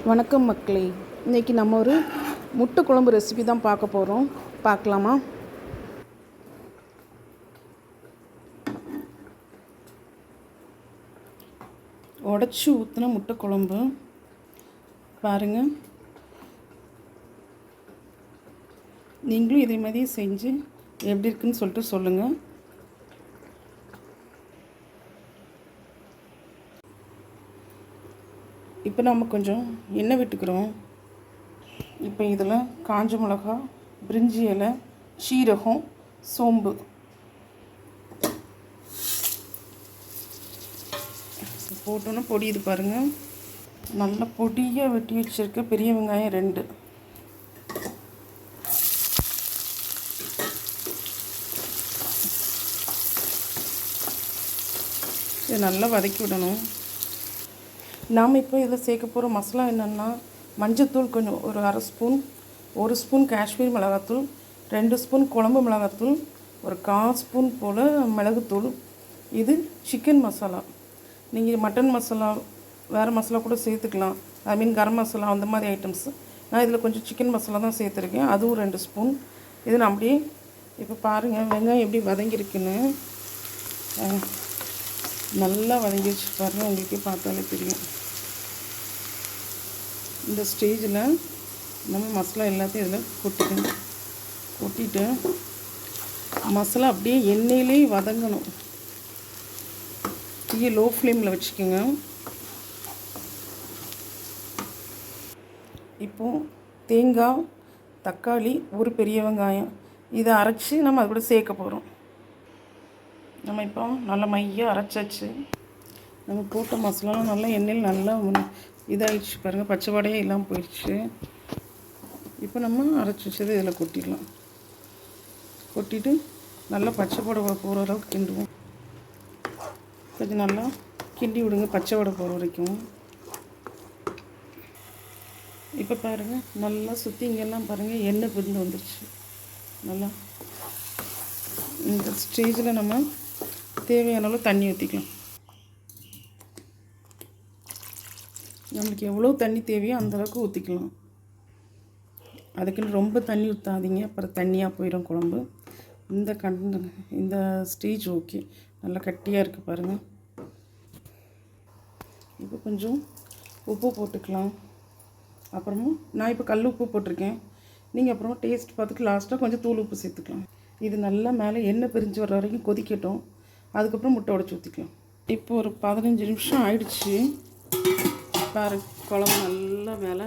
வணக்கம் மக்களே. இன்றைக்கி நம்ம ஒரு முட்டை குழம்பு ரெசிபி தான் பார்க்க போகிறோம். பார்க்கலாமா? உடச்சி ஊற்றின முட்டை குழம்பு பாருங்கள். நீங்களும் இதே மாதிரி செஞ்சு எப்படி இருக்குன்னு சொல்லிட்டு சொல்லுங்கள். இப்போ நம்ம கொஞ்சம் எண்ணெய் விட்டுக்கிறோம். இப்போ இதில் காஞ்ச மிளகா, பிரிஞ்சி இலை, சீரகம், சோம்பு போட்டோன்னா பொடியுது பாருங்கள். நல்லா பொடியாக வெட்டி வச்சுருக்க பெரிய வெங்காயம் 2. இதை நல்லா வதக்கி விடணும். நாம் இப்போ இதில் சேர்க்க போகிற மசாலா என்னென்னா, மஞ்சத்தூள் கொஞ்சம் ஒரு 1/2 ஸ்பூன், 1 ஸ்பூன் காஷ்மீர் மிளகாத்தூள், 2 ஸ்பூன் குழம்பு மிளகாத்தூள், ஒரு 1/4 ஸ்பூன் போல் மிளகுத்தூள். இது சிக்கன் மசாலா. நீங்கள் மட்டன் மசாலா வேறு மசாலா கூட சேர்த்துக்கலாம். ஐ மீன் கரம் மசாலா அந்த மாதிரி ஐட்டம்ஸு. நான் இதில் கொஞ்சம் சிக்கன் மசாலா தான் சேர்த்துருக்கேன். அதுவும் 2 ஸ்பூன். இது நான் அப்படியே இப்போ பாருங்கள் வெங்காயம் எப்படி வதங்கியிருக்குன்னு. நல்லா வதங்கி வச்சு பாருங்கள், உங்களுக்கே பார்த்தாலே தெரியும். இந்த ஸ்டேஜில் நம்ம மசாலா எல்லாத்தையும் இதில் கொட்டிக்கணும். கொட்டிட்டு மசாலா அப்படியே எண்ணெயிலே வதங்கணும். தீயை லோ ஃப்ளேமில் வச்சுக்கோங்க. இப்போது தேங்காய், தக்காளி, ஒரு பெரிய வெங்காயம் இதை அரைச்சி நம்ம அது கூட சேர்க்க போகிறோம். நம்ம இப்போ நல்லா மையாக அரைச்சாச்சு. நம்ம போட்ட மசாலாலாம் நல்லா எண்ணெயில் நல்லா இதாகிடுச்சு பாருங்கள். பச்சை வாடையே இல்லாமல் போயிடுச்சு. இப்போ நம்ம அரைச்சி வச்சது இதில் கொட்டிடலாம். கொட்டிட்டு நல்லா பச்சை வடை போகிற அளவுக்கு கிண்டுவோம். கொஞ்சம் நல்லா கிண்டி விடுங்க, பச்சை வடை போகிற வரைக்கும். இப்போ பாருங்கள், நல்லா சுற்றி இங்கெல்லாம் பாருங்கள் எண்ணெய் பிரிந்து வந்துடுச்சு. நல்லா இந்த ஸ்டேஜில் நம்ம தேவையான அளவு தண்ணி ஊற்றிக்கலாம். நம்மளுக்கு எவ்வளோ தண்ணி தேவையோ அந்தளவுக்கு ஊற்றிக்கலாம். அதுக்குன்னு ரொம்ப தண்ணி ஊற்றாதீங்க, அப்புறம் தண்ணியாக போயிடும் குழம்பு. இந்த ஸ்டேஜ் ஓகே. நல்லா கட்டியாக இருக்குது பாருங்கள். இப்போ கொஞ்சம் உப்பு போட்டுக்கலாம். அப்புறமா நான் இப்போ கல் உப்பு போட்டிருக்கேன். நீங்கள் அப்புறமா டேஸ்ட் பார்த்துட்டு லாஸ்ட்டாக கொஞ்சம் தூள் உப்பு சேர்த்துக்கலாம். இது நல்லா மேலே எண்ணெய் பிரிஞ்சு வர்ற வரைக்கும் கொதிக்கட்டும். அதுக்கப்புறம் முட்டை உடச்சி ஊற்றிக்கலாம். இப்போ ஒரு 15 நிமிஷம் ஆயிடுச்சு பாரு. குழம்பு நல்லா மேலே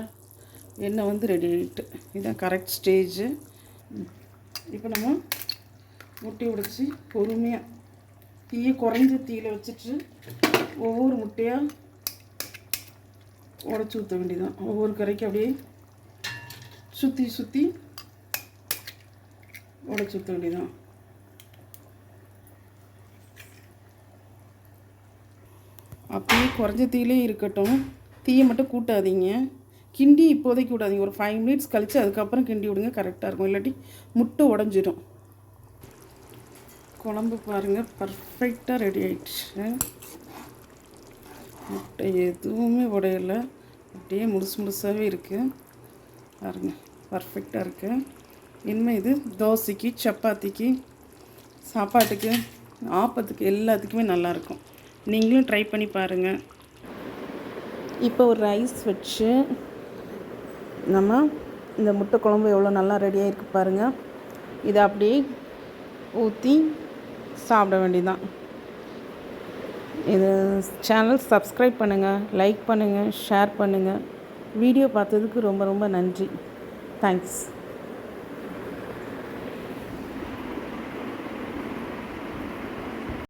எண்ணெய் வந்து ரெடி ஆகிட்டு. இதுதான் கரெக்ட் ஸ்டேஜு. இப்போ நம்ம முட்டையை உடைச்சி பொறுமையாக தீயை குறைஞ்ச தீயில் வச்சுட்டு ஒவ்வொரு முட்டையாக உடச்சி ஊற்ற வேண்டியதான். ஒவ்வொரு கரைக்கும் அப்படியே சுற்றி சுற்றி உடச்சி ஊற்ற வேண்டியதான். அப்படியே குறைஞ்ச தீயிலே இருக்கட்டும். தீயை மட்டும் கூட்டாதீங்க. கிண்டி இப்போதைக்கு விடாதீங்க. ஒரு 5 மினிட்ஸ் கழித்து அதுக்கப்புறம் கிண்டி விடுங்க, கரெக்டாக இருக்கும். இல்லாட்டி முட்டை உடஞ்சிடும். குழம்பு பாருங்கள், பர்ஃபெக்டாக ரெடி ஆகிடுச்சு. முட்டை எதுவுமே உடையலை, அப்படியே முழுசாகவே இருக்குது பாருங்கள். பர்ஃபெக்டாக இருக்குது. இனிமேல் இது தோசைக்கு, சப்பாத்திக்கு, சாப்பாட்டுக்கு, ஆப்பத்துக்கு எல்லாத்துக்குமே நல்லாயிருக்கும். நீங்களும் ட்ரை பண்ணி பாருங்கள். இப்போ ஒரு ரைஸ் வச்சு நம்ம இந்த முட்டை குழம்பு எவ்வளோ நல்லா ரெடியாக இருக்குது பாருங்கள். இதை அப்படியே ஊற்றி சாப்பிட வேண்டியதான். இது சேனல் சப்ஸ்கிரைப் பண்ணுங்கள், லைக் பண்ணுங்கள், ஷேர் பண்ணுங்கள். வீடியோ பார்த்ததுக்கு ரொம்ப ரொம்ப நன்றி. தேங்க்ஸ்.